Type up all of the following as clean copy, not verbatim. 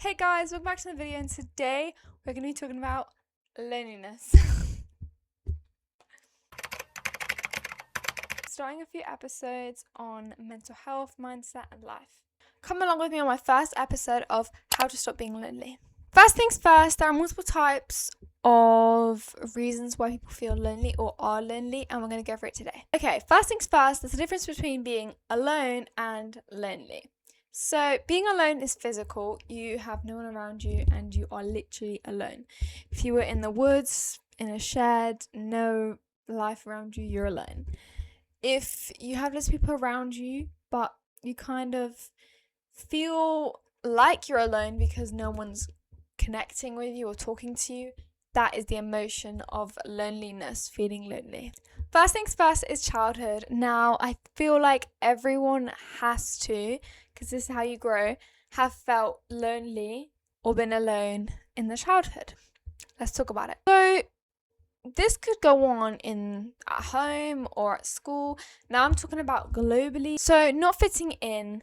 Hey guys, welcome back to the video, and today we're going to be talking about loneliness. Starting a few episodes on mental health, mindset, and life. Come along with me on my first episode of how to stop being lonely. First things first, there are multiple types of reasons why people feel lonely or are lonely, and we're going to go over it today. Okay, first things first, there's a difference between being alone and lonely. So being alone is physical. You have no one around you and you are literally alone. If you were in the woods, in a shed, no life around you, you're alone. If you have lots of people around you, but you kind of feel like you're alone because no one's connecting with you or talking to you, that is the emotion of loneliness, feeling lonely. First things first is childhood. Now, I feel like everyone has to, because this is how you grow, have felt lonely or been alone in their childhood. Let's talk about it. So, this could go on at home or at school. Now, I'm talking about globally. So, not fitting in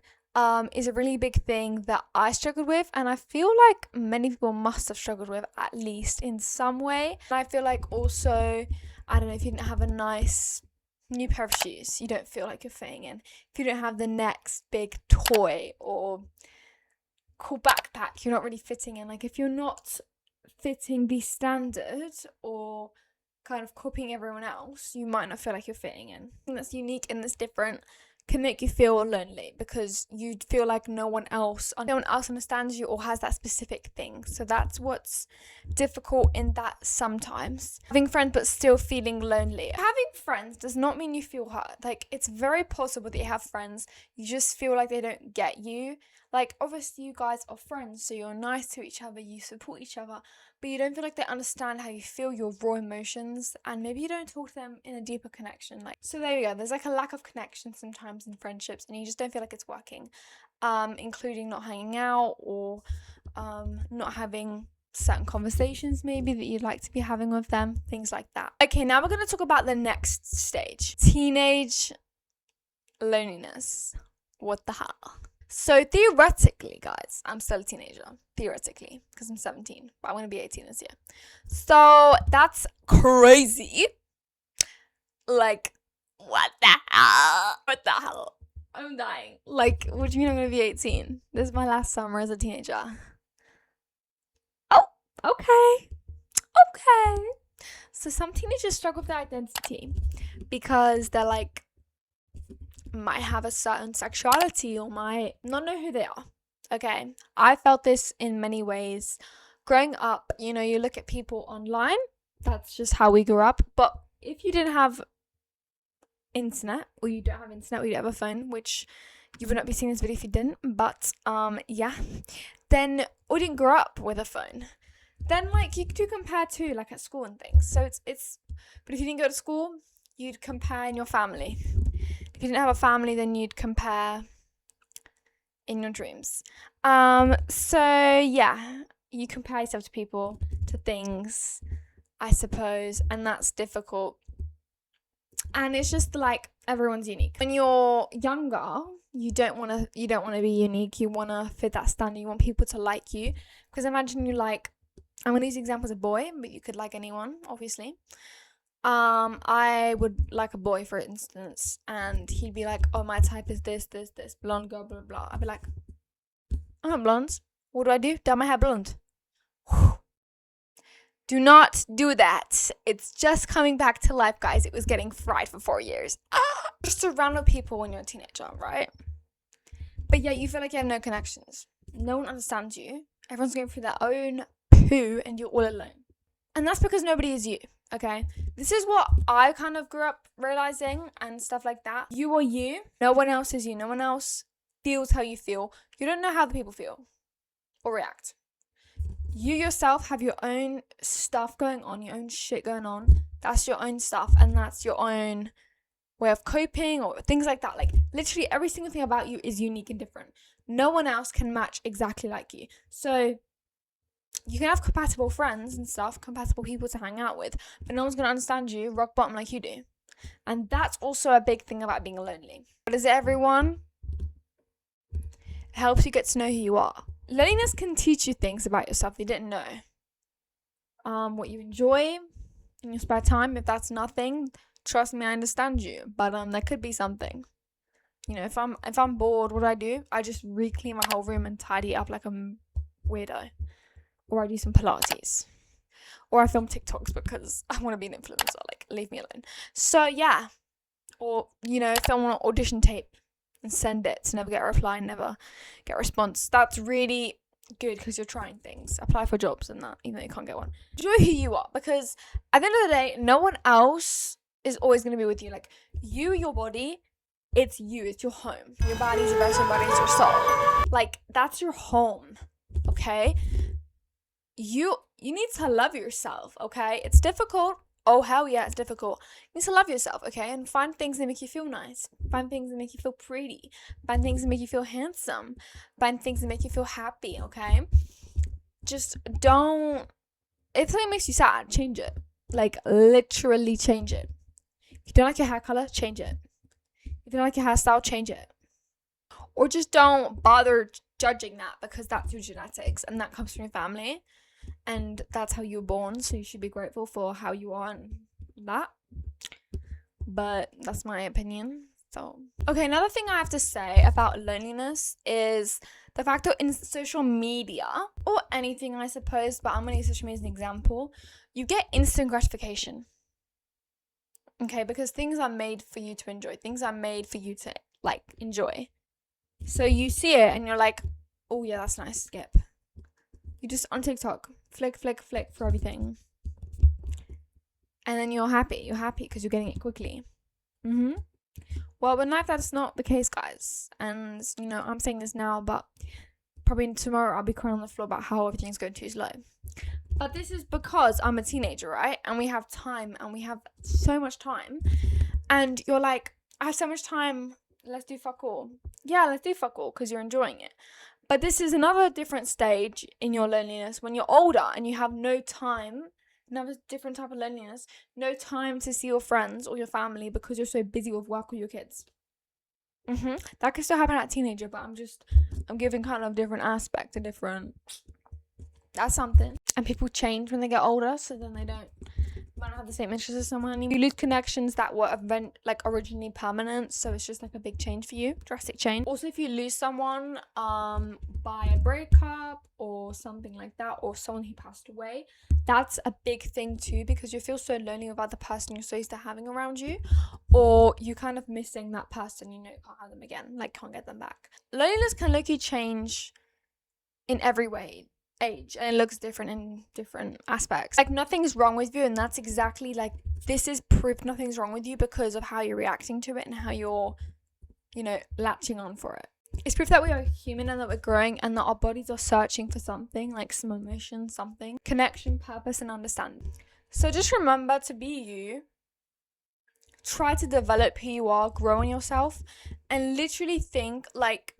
is a really big thing that I struggled with, and I feel like many people must have struggled with, at least in some way. And I feel like also, I don't know, if you didn't have a nice new pair of shoes, you don't feel like you're fitting in. If you don't have the next big toy or cool backpack, you're not really fitting in. Like, if you're not fitting the standard or kind of copying everyone else, you might not feel like you're fitting in. And that's unique and that's different can make you feel lonely because you feel like no one else understands you or has that specific thing. So that's what's difficult in that sometimes. Having friends but still feeling lonely. Having friends does not mean you feel hurt. Like, it's very possible that you have friends, you just feel like they don't get you. Like, obviously you guys are friends, so you're nice to each other, you support each other, but you don't feel like they understand how you feel, your raw emotions, and maybe you don't talk to them in a deeper connection. Like, so there you go, there's like a lack of connection sometimes in friendships, and you just don't feel like it's working, including not hanging out or not having certain conversations maybe that you'd like to be having with them, things like that. Okay, now we're going to talk about the next stage, teenage loneliness. What the hell? So theoretically, guys, I'm still a teenager, theoretically, because I'm 17, but I'm going to be 18 this year. So that's crazy. Like, what the hell? What the hell? I'm dying. Like, what do you mean I'm going to be 18? This is my last summer as a teenager. Oh, okay. Okay. So some teenagers struggle with their identity because they're like, might have a certain sexuality or might not know who they are. Okay, I felt this in many ways growing up. You know, you look at people online, that's just how we grew up. But if you didn't have internet, or you don't have internet, or you don't have a phone, which you would not be seeing this video if you didn't, but yeah, then, or didn't grow up with a phone, then like you do compare to like at school and things. So it's but if you didn't go to school, you'd compare in your family. If you didn't have a family, then you'd compare in your dreams. So yeah, you compare yourself to people, to things, I suppose, and that's difficult. And it's just like everyone's unique. When you're younger, you don't want to be unique. You want to fit that standard. You want people to like you. Because imagine you like, I'm going to use the example as a boy, but you could like anyone, obviously. I would like a boy, for instance, and he'd be like, oh, my type is this, blonde girl, blah, blah. I'd be like, I'm not blonde. What do? Dye my hair blonde. Do not do that. It's just coming back to life, guys. It was getting fried for 4 years. Just surrounded with people when you're a teenager, right? But yeah, you feel like you have no connections. No one understands you. Everyone's going through their own poo and you're all alone. And that's because nobody is you. Okay, this is what I kind of grew up realizing and stuff like that. You are you. No one else is you. No one else feels how you feel. You don't know how the people feel or react. You yourself have your own stuff going on, your own shit going on. That's your own stuff, and that's your own way of coping or things like that. Like, literally every single thing about you is unique and different. No one else can match exactly like you. So you can have compatible friends and stuff, compatible people to hang out with, but no one's going to understand you rock bottom like you do. And that's also a big thing about being lonely. But is it everyone? It helps you get to know who you are. loneliness can teach you things about yourself you didn't know. What you enjoy in your spare time. If that's nothing, trust me, I understand you. But there could be something. You know, if I'm bored, what do? I just re-clean my whole room and tidy it up like a weirdo. Or I do some Pilates. Or I film TikToks because I want to be an influencer. Like, leave me alone. So yeah. Or, you know, film an audition tape and send it to never get a reply, never get a response. That's really good because you're trying things. Apply for jobs and that, even though you can't get one. Enjoy who you are, because at the end of the day, no one else is always going to be with you. Like, you, your body, it's you. It's your home. Your body's your best, your body's your soul. Like, that's your home, okay? You need to love yourself, okay? It's difficult. Oh, hell yeah, it's difficult. You need to love yourself, okay? And find things that make you feel nice. Find things that make you feel pretty. Find things that make you feel handsome. Find things that make you feel happy, okay? Just don't... If something makes you sad, change it. Like, literally change it. If you don't like your hair color, change it. If you don't like your hairstyle, change it. Or just don't bother judging that, because that's your genetics and that comes from your family. And that's how you were born, so you should be grateful for how you are and that. But that's my opinion. So, okay, another thing I have to say about loneliness is the fact that in social media, or anything I suppose, but I'm going to use social media as an example, you get instant gratification. Okay, because things are made for you to enjoy. Things are made for you to, like, enjoy. So you see it and you're like, oh yeah, that's nice, skip. You just on TikTok, flick for everything. And then you're happy because you're getting it quickly. Well, in life, that's not the case, guys. And, you know, I'm saying this now, but probably tomorrow I'll be crying on the floor about how everything's going too slow. But this is because I'm a teenager, right? And we have time, and we have so much time. And you're like, I have so much time, let's do fuck all. Yeah, let's do fuck all because you're enjoying it. But this is another different stage in your loneliness when you're older and you have no time, another different type of loneliness, no time to see your friends or your family because you're so busy with work or your kids. That could still happen at a teenager, but I'm giving kind of different aspect, that's something. And people change when they get older, so then they might not have the same interests as someone. You lose connections that were originally permanent, so it's just like a big change for you, drastic change. Also, if you lose someone by a breakup or something like that, or someone who passed away, that's a big thing too, because you feel so lonely about the person you're so used to having around you, or you kind of missing that person, you know, you can't have them again, like can't get them back. Loneliness can look-y change in every way, age, and it looks different in different aspects. Like, nothing's wrong with you, and that's exactly, like, this is proof nothing's wrong with you because of how you're reacting to it and how you're, you know, latching on for it. It's proof that we are human and that we're growing and that our bodies are searching for something, like some emotion, something, connection, purpose, and understanding. So just remember to be you. Try to develop who you are, grow in yourself, and literally think, like,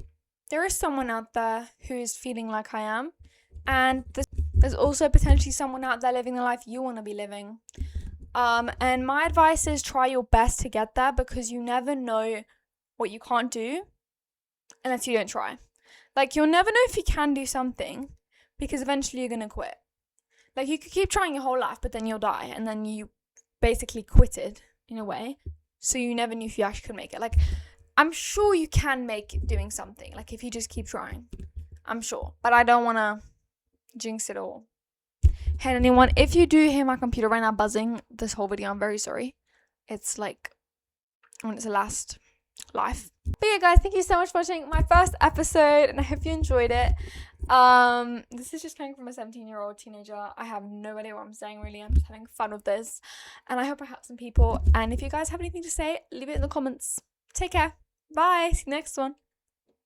there is someone out there who is feeling like I am. And there's also potentially someone out there living the life you want to be living. And my advice is try your best to get there, because you never know what you can't do unless you don't try. Like, you'll never know if you can do something because eventually you're going to quit. Like, you could keep trying your whole life, but then you'll die. And then you basically quitted in a way. So you never knew if you actually could make it. Like, I'm sure you can make it doing something. Like, if you just keep trying. I'm sure. But I don't want to jinx it all. Hey, anyone, if you do hear my computer right now buzzing this whole video, I'm very sorry. It's like when it's the last life. But yeah, guys, thank you so much for watching my first episode, and I hope you enjoyed it. This is just coming from a 17-year-old teenager. I have no idea what I'm saying, really. I'm just having fun with this, and I hope I help some people. And if you guys have anything to say, leave it in the comments. Take care. Bye. See you next one.